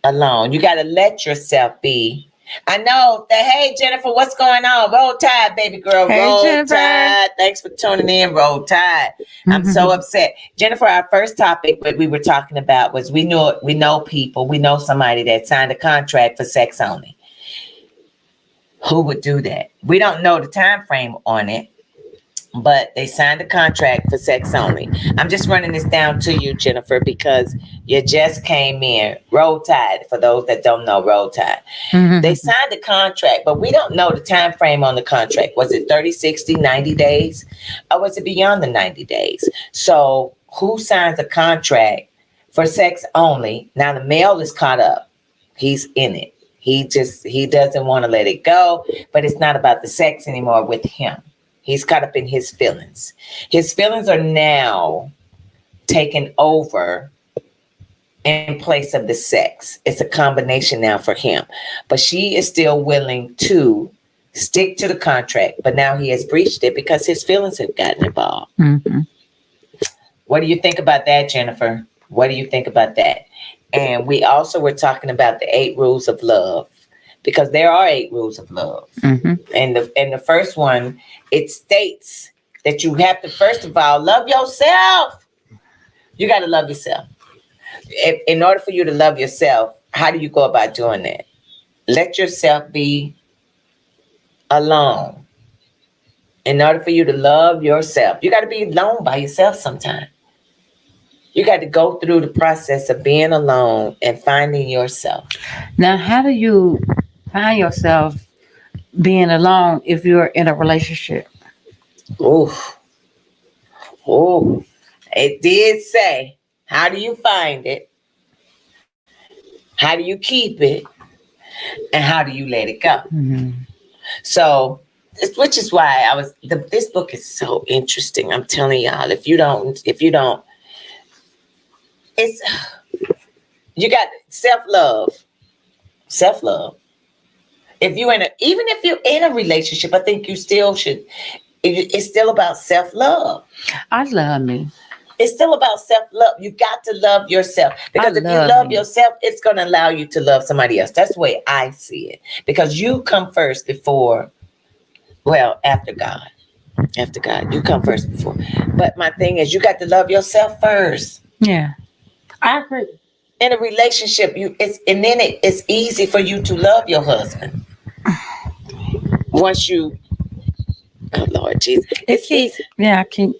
alone. You got to let yourself be. I know that. Hey, Jennifer, what's going on? Roll Tide, baby girl. Hey, Roll Jennifer. Tide. Thanks for tuning in. Roll Tide. I'm so upset. Jennifer, our first topic that we were talking about was we know people, we know somebody that signed a contract for sex only. Who would do that? We don't know the time frame on it, but they signed a contract for sex only. I'm just running this down to you, Jennifer, because you just came in. Roll Tide, for those that don't know, Roll Tide. They signed a contract, but we don't know the time frame on the contract. Was it 30, 60, 90 days? Or was it beyond the 90 days? So who signs a contract for sex only? Now the male is caught up. He's in it. He doesn't want to let it go, but it's not about the sex anymore with him. He's caught up in his feelings. His feelings are now taken over in place of the sex. It's a combination now for him. But she is still willing to stick to the contract, but now he has breached it because his feelings have gotten involved. What do you think about that, Jennifer? What do you think about that? And we also were talking about the 8 rules of love, because there are 8 rules of love. And the first one, it states that you have to, first of all, love yourself. You got to love yourself. In order for you to love yourself, how do you go about doing that? Let yourself be alone. In order for you to love yourself, you got to be alone by yourself sometime. You got to go through the process of being alone and finding yourself. Now, how do you find yourself being alone if you're in a relationship? Oh, it did say, how do you find it? How do you keep it? And how do you let it go? So, which is why this book is so interesting. I'm telling y'all, if you don't, you got self-love. Even if you're in a relationship, I think you still should. It's still about self-love. I love me. It's still about self-love. You got to love yourself, because if you love yourself, it's going to allow you to love somebody else. That's the way I see it, because you come first after God. After God, you come first before. But my thing is, you got to love yourself first. Yeah, I agree. In a relationship, it's easy for you to love your husband. Once you, oh Lord Jesus, it's easy. Yeah, I can't.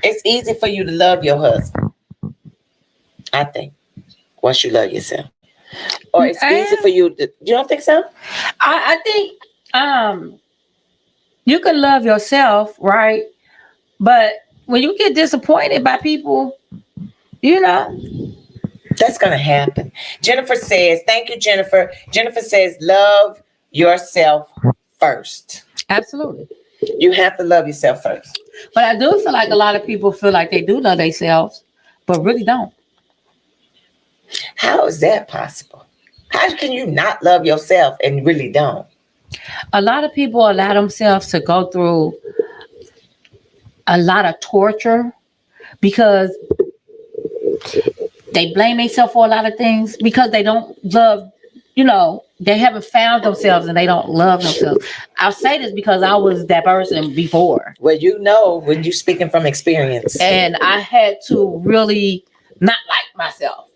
It's easy for you to love your husband, I think, once you love yourself. Or it's easy for you to, you don't think so? I think you can love yourself, right? But when you get disappointed by people, that's going to happen. Jennifer says, thank you, Jennifer. Jennifer says, love yourself first. Absolutely. You have to love yourself first. But I do feel like a lot of people feel like they do love themselves, but really don't. How is that possible? How can you not love yourself and really don't? A lot of people allow themselves to go through a lot of torture because they blame themselves for a lot of things, because they don't love, they haven't found themselves and they don't love themselves. I'll say this because I was that person before. Well, when you're speaking from experience. And I had to really not like myself.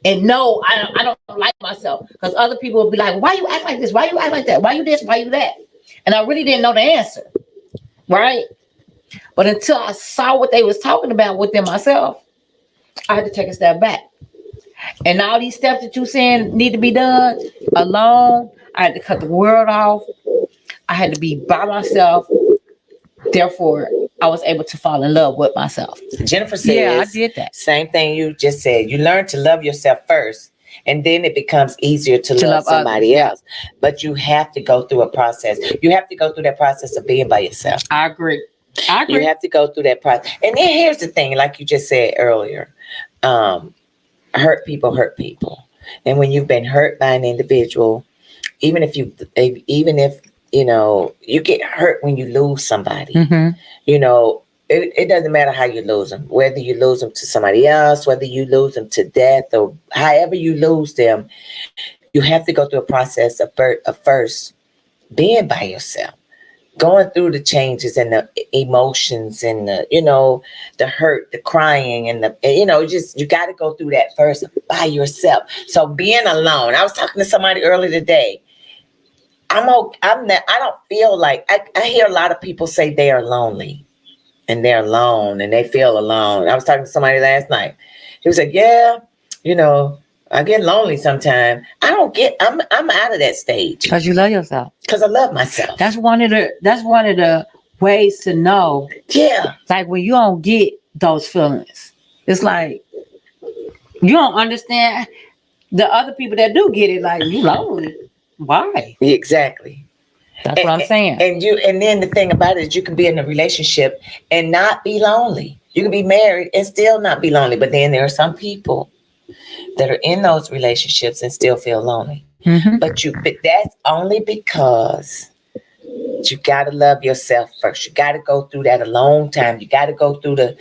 And no, I don't like myself, because other people will be like, why you act like this? Why you act like that? Why you this? Why you that? And I really didn't know the answer. Right? But until I saw what they was talking about within myself, I had to take a step back. And all these steps that you saying need to be done alone, I had to cut the world off. I had to be by myself. Therefore, I was able to fall in love with myself. Jennifer says, yeah, I did that. Same thing you just said. You learn to love yourself first, and then it becomes easier to love somebody else. But you have to go through a process. You have to go through that process of being by yourself. I agree. You have to go through that process. And then here's the thing, like you just said earlier, hurt people. And when you've been hurt by an individual, even if you get hurt when you lose somebody, it doesn't matter how you lose them, whether you lose them to somebody else, whether you lose them to death, or however you lose them, you have to go through a process of first being by yourself, going through the changes and the emotions and the hurt, the crying, and just you got to go through that first by yourself. So being alone, I was talking to somebody earlier today. I'm okay. I don't feel like I hear a lot of people say they are lonely and they're alone and they feel alone. I was talking to somebody last night. He was like, yeah, I get lonely sometimes. I'm out of that stage. Because you love yourself. Because I love myself. That's one of the ways to know. Yeah. Like when you don't get those feelings, it's like you don't understand the other people that do get it. Like, you lonely. Why? Exactly. That's what I'm saying. And then the thing about it is you can be in a relationship and not be lonely. You can be married and still not be lonely. But then there are some people that are in those relationships and still feel lonely. Mm-hmm. But that's only because you got to love yourself first. You got to go through that alone time. You got to go through the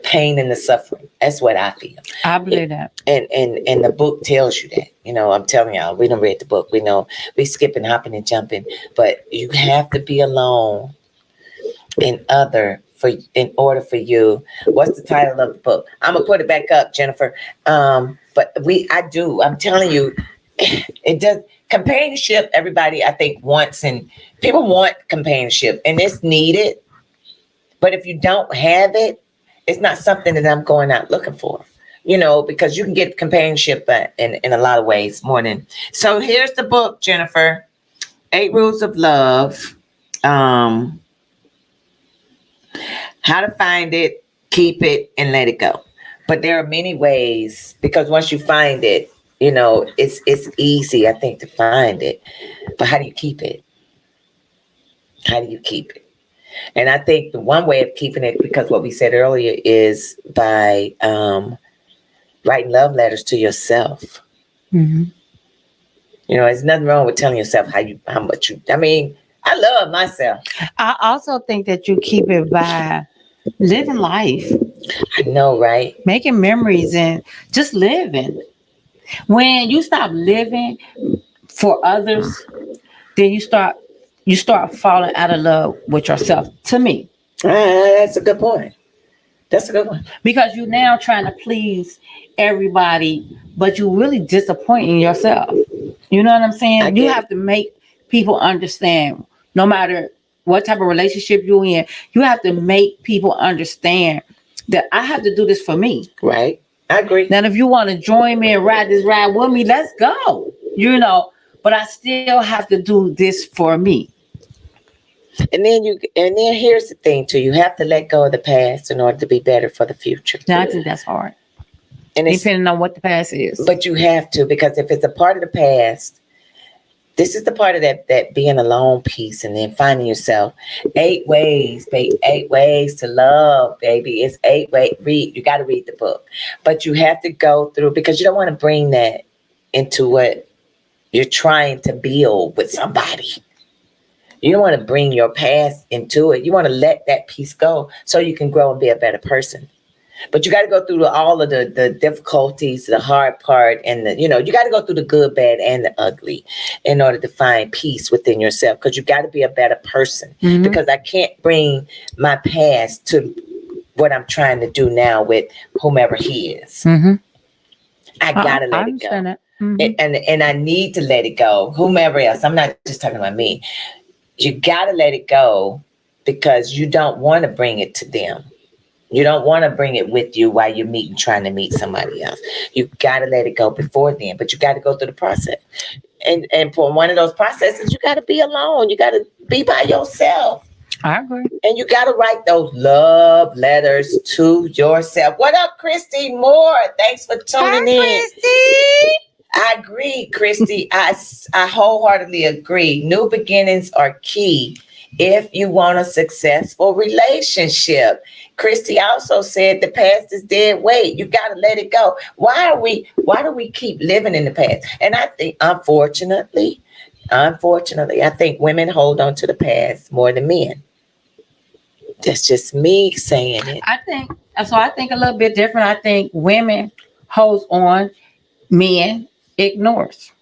pain and the suffering. That's what I feel. I believe that. And the book tells you that. I'm telling y'all, we done read the book. We know we skipping, hopping, and jumping. But you have to be alone in order for you. What's the title of the book? I'm gonna put it back up, Jennifer. But I'm telling you, it does. Companionship, everybody I think wants, and people want companionship, and it's needed. But if you don't have it, it's not something that I'm going out looking for, because you can get companionship in a lot of ways more than. So here's the book, Jennifer, 8 Rules of Love. How to find it, keep it, and let it go. But there are many ways, because once you find it, it's easy, I think, to find it. But how do you keep it? How do you keep it? And I think the one way of keeping it, because what we said earlier, is by writing love letters to yourself. Mm-hmm. There's nothing wrong with telling yourself how much you. I mean, I love myself. I also think that you keep it by living life. I know, right? Making memories and just living. When you stop living for others, then you start falling out of love with yourself. To me, that's a good point. That's a good one. Because you're now trying to please everybody, but you really disappointing yourself. You know what I'm saying? You have to make people understand, no matter what type of relationship you're in, you have to make people understand that I have to do this for me. Right. I agree. Now, if you want to join me and ride this ride with me, let's go. But I still have to do this for me. And then here's the thing too. You have to let go of the past in order to be better for the future. Now, I think that's hard. And depending on what the past is. But you have to, because if it's a part of the past, this is the part of that being alone piece, and then finding yourself. 8 ways, baby. 8 ways to love, baby. It's 8 ways. You got to read the book. But you have to go through, because you don't want to bring that into what you're trying to build with somebody. You don't want to bring your past into it. You want to let that piece go so you can grow and be a better person. But you got to go through all of the difficulties, the hard part, and you got to go through the good, bad, and the ugly in order to find peace within yourself, because you got to be a better person. Mm-hmm. Because I can't bring my past to what I'm trying to do now with whomever he is. Mm-hmm. I got to let it go. Mm-hmm. And I need to let it go. Whomever else. I'm not just talking about me. You got to let it go, because you don't want to bring it to them. You don't want to bring it with you while you're trying to meet somebody else. You got to let it go before then, but you got to go through the process. And for one of those processes, you got to be alone. You got to be by yourself. I agree. And you got to write those love letters to yourself. What up, Christy Moore? Thanks for tuning in. Christy. I agree, Christy. I wholeheartedly agree. New beginnings are key if you want a successful relationship. Christy also said the past is dead weight. You got to let it go. Why do we keep living in the past? And I think, unfortunately, I think women hold on to the past more than men. That's just me saying it. I think a little bit different. I think women holds on, men ignores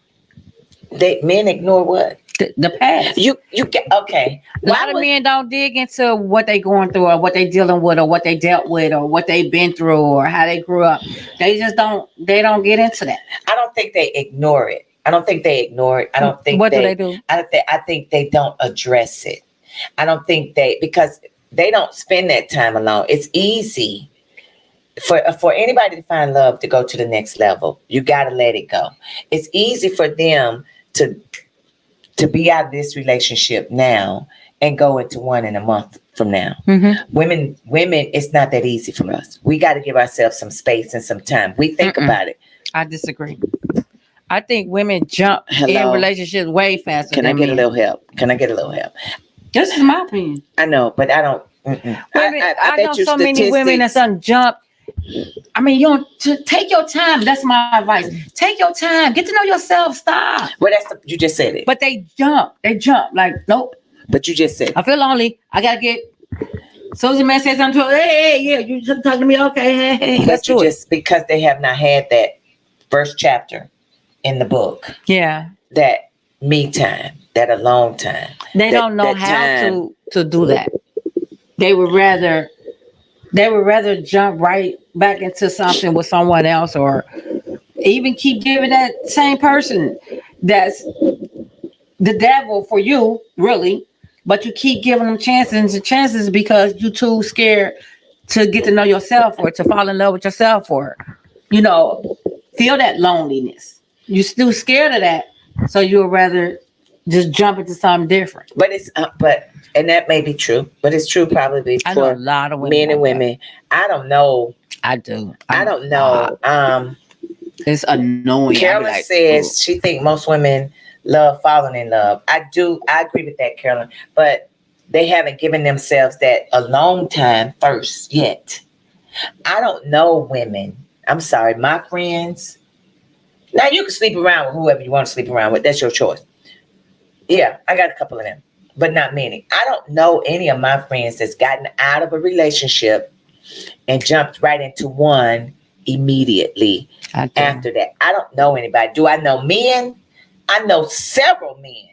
Men ignore what? the past. You get okay. A lot of men don't dig into what they going through or what they dealing with or what they dealt with or what they've been through or how they grew up. They just don't get into that. I don't think they ignore it. I don't think they ignore it. I don't think What do they do? I think they don't address it. I don't think because they don't spend that time alone. It's easy for anybody to find love to go to the next level. You got to let it go. It's easy for them to be out of this relationship now and go into one in a month from now. Mm-hmm. Women, it's not that easy for us. We got to give ourselves some space and some time. We think about it. I disagree. I think women jump in relationships way faster. Can I get a little help? This is my opinion. I know, but I don't. I know so many women that done jump. I mean, you don't take your time. That's my advice. Take your time. Get to know yourself. Stop. Well, you just said it. But they jump. Like, nope. But you just said I feel lonely. I gotta get. Susie man says something to her. Hey, yeah, you just talking to me? Okay, hey. But you just because they have not had that first chapter in the book. Yeah. That me time. That alone time. They don't know how to do that. They would rather jump right back into something with someone else, or even keep giving that same person that's the devil for you, really. But you keep giving them chances because you're too scared to get to know yourself or to fall in love with yourself or, feel that loneliness. You're still scared of that, so you'd rather just jump into something different. But and that may be true, but it's true probably I know for a lot of women men and women. I don't know. I do. I don't know. It's annoying. Carolyn says she thinks most women love falling in love. I agree with that, Carolyn. But they haven't given themselves that alone time first yet. I don't know women. I'm sorry, my friends. Now you can sleep around with whoever you want to sleep around with. That's your choice. Yeah, I got a couple of them, but not many. I don't know any of my friends that's gotten out of a relationship and jumped right into one immediately after that. I don't know anybody. Do I know men? I know several men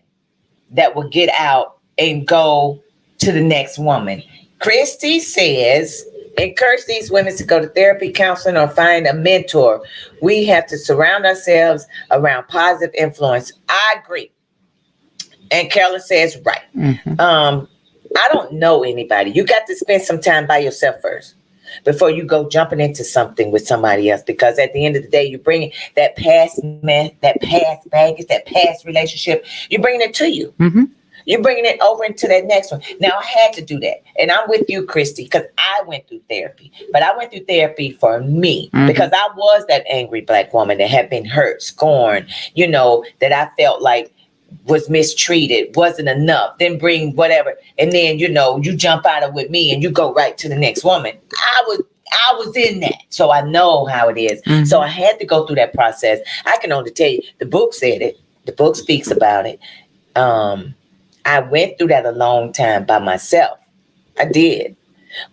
that will get out and go to the next woman. Christy says, encourage these women to go to therapy, counseling, or find a mentor. We have to surround ourselves around positive influence. I agree. And Carolyn says, right. Mm-hmm. I don't know anybody. You got to spend some time by yourself first before you go jumping into something with somebody else. Because at the end of the day, you're bringing that past mess, that past baggage, that past relationship. You're bringing it to you. Mm-hmm. You're bringing it over into that next one. Now, I had to do that. And I'm with you, Christy, because I went through therapy. But I went through therapy for me because I was that angry Black woman that had been hurt, scorned, that I felt like was mistreated, wasn't enough, then bring whatever. And then, you jump out of with me and you go right to the next woman. I was in that. So I know how it is. Mm-hmm. So I had to go through that process. I can only tell you, the book said it. The book speaks about it. I went through that a long time by myself. I did.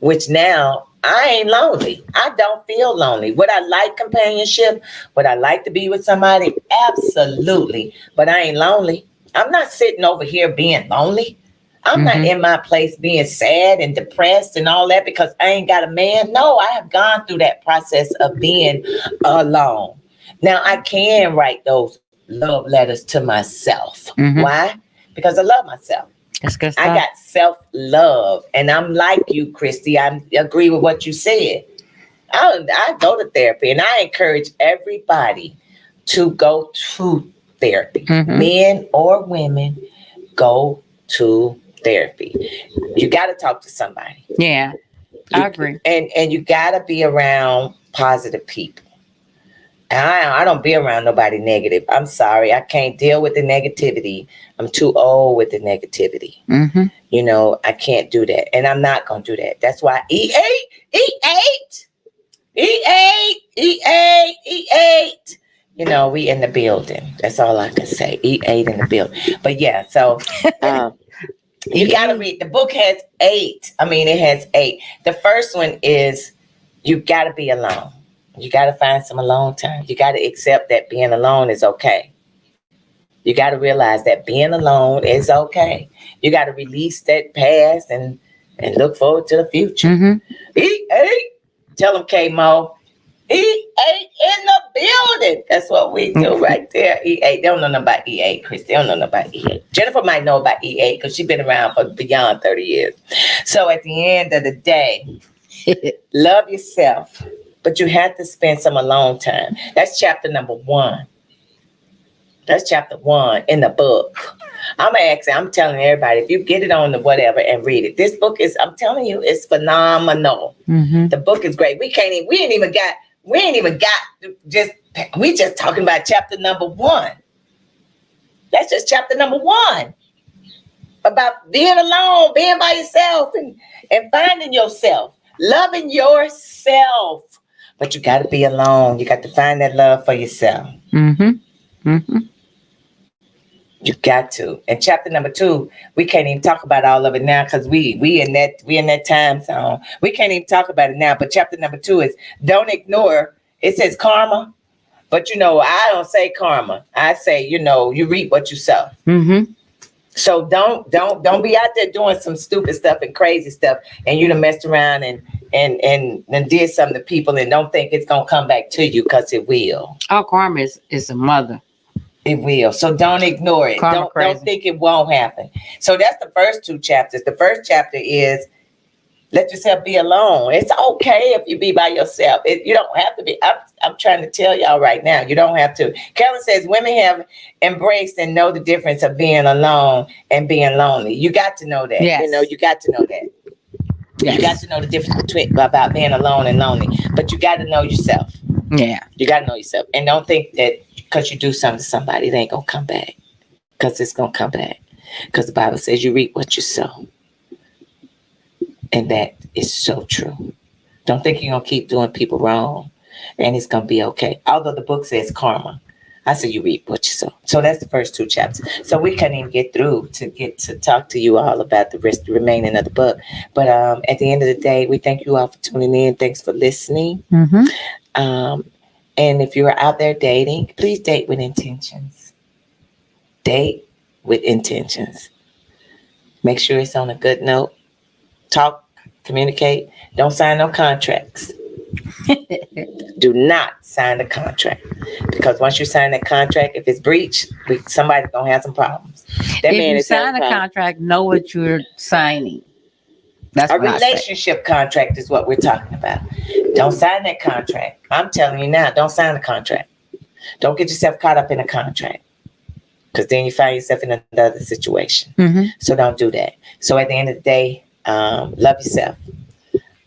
Which now I ain't lonely. I don't feel lonely. Would I like companionship? Would I like to be with somebody? Absolutely. But I ain't lonely. I'm not sitting over here being lonely. I'm not in my place being sad and depressed and all that because I ain't got a man. No, I have gone through that process of being alone. Now I can write those love letters to myself. Mm-hmm. Why? Because I love myself. That's good stuff. I got self-love. And I'm like you, Christy. I agree with what you said. I go to therapy and I encourage everybody to go to therapy. Mm-hmm. Men or women, go to therapy. You got to talk to somebody. Yeah, I agree. And you got to be around positive people. I don't be around nobody negative. I'm sorry. I can't deal with the negativity. I'm too old with the negativity. Mm-hmm. I can't do that. And I'm not going to do that. That's why eat eight. We in the building. That's all I can say. Eat 8 in the building. But yeah, so You got to read. The book has 8. I mean, it has 8. The first one is you got to be alone. You got to find some alone time. You got to accept that being alone is okay. You got to realize that being alone is okay. You got to release that past and look forward to the future. E8. Tell them, K-Mo. E8 in the building. That's what we do right there. E8. They don't know nothing about E8, Chris. They don't know nothing about E8. Jennifer might know about E8 because she's been around for beyond 30 years. So at the end of the day, love yourself, but you have to spend some alone time. That's chapter number 1. That's chapter 1 in the book. I'm telling everybody, if you get it on the whatever and read it. This book is, I'm telling you, it's phenomenal. The book is great. We ain't even got we just talking about chapter number 1. That's just chapter number 1. About being alone, being by yourself and finding yourself, loving yourself. But you got to be alone. You got to find that love for yourself. You got to. And chapter number 2, we can't even talk about all of it now because we in that time zone. We can't even talk about it now. But chapter number 2 is don't ignore. It says karma, but I don't say karma. I say you reap what you sow. So don't be out there doing some stupid stuff and crazy stuff, and you done messed around and did something to people and don't think it's gonna come back to you because it will. Our karma is a mother. It will. So don't ignore it. Don't think it won't happen. So that's the first 2 chapters. The first chapter is let yourself be alone. It's okay if you be by yourself. You don't have to be. I'm trying to tell y'all right now, you don't have to. Kelly says women have embraced and know the difference of being alone and being lonely. You got to know that. Yes. You got to know that. Yes. You got to know the difference about being alone and lonely. But you got to know yourself. Yeah. You got to know yourself. And don't think that because you do something to somebody, it ain't going to come back. Because it's going to come back. Because the Bible says you reap what you sow. And that is so true. Don't think you're going to keep doing people wrong and it's going to be okay. Although the book says karma. I say you reap what you sow. So that's the first 2 chapters. So we couldn't even get through to talk to you all about the remaining of the book. But at the end of the day, we thank you all for tuning in. Thanks for listening. And if you're out there dating, please date with intentions. Date with intentions. Make sure it's on a good note. Talk, communicate. Don't sign no contracts. Do not sign the contract. Because once you sign that contract, if it's breached, somebody's going to have some problems. If you sign a contract, know what you're signing. That's a relationship contract is what we're talking about. Don't sign that contract. I'm telling you now, don't sign the contract. Don't get yourself caught up in a contract. Because then you find yourself in another situation. So don't do that. So at the end of the day, love yourself.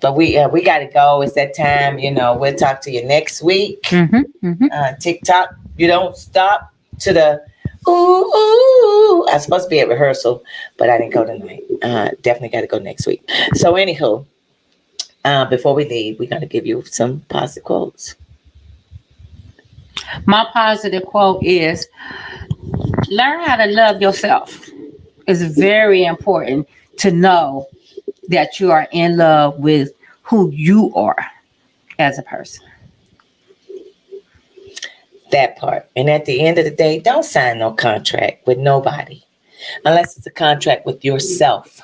But we got to go. It's that time. We'll talk to you next week. TikTok, you don't stop to the ooh. I was supposed to be at rehearsal, but I didn't go tonight. Definitely got to go next week. So anywho, before we leave, we're going to give you some positive quotes. My positive quote is learn how to love yourself. It's very important to know that you are in love with who you are as a person. That part. And at the end of the day, don't sign no contract with nobody unless it's a contract with yourself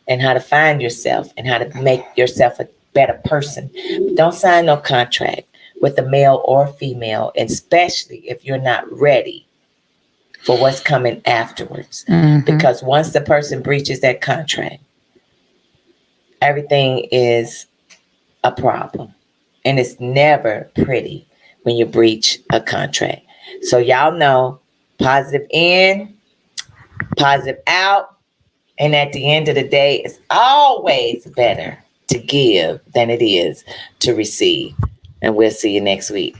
and how to find yourself and how to make yourself a better person. Don't sign no contract with a male or female, especially if you're not ready for what's coming afterwards. Because once the person breaches that contract, everything is a problem. And it's never pretty when you breach a contract. So y'all know, positive in, positive out. And at the end of the day, it's always better to give than it is to receive. And we'll see you next week.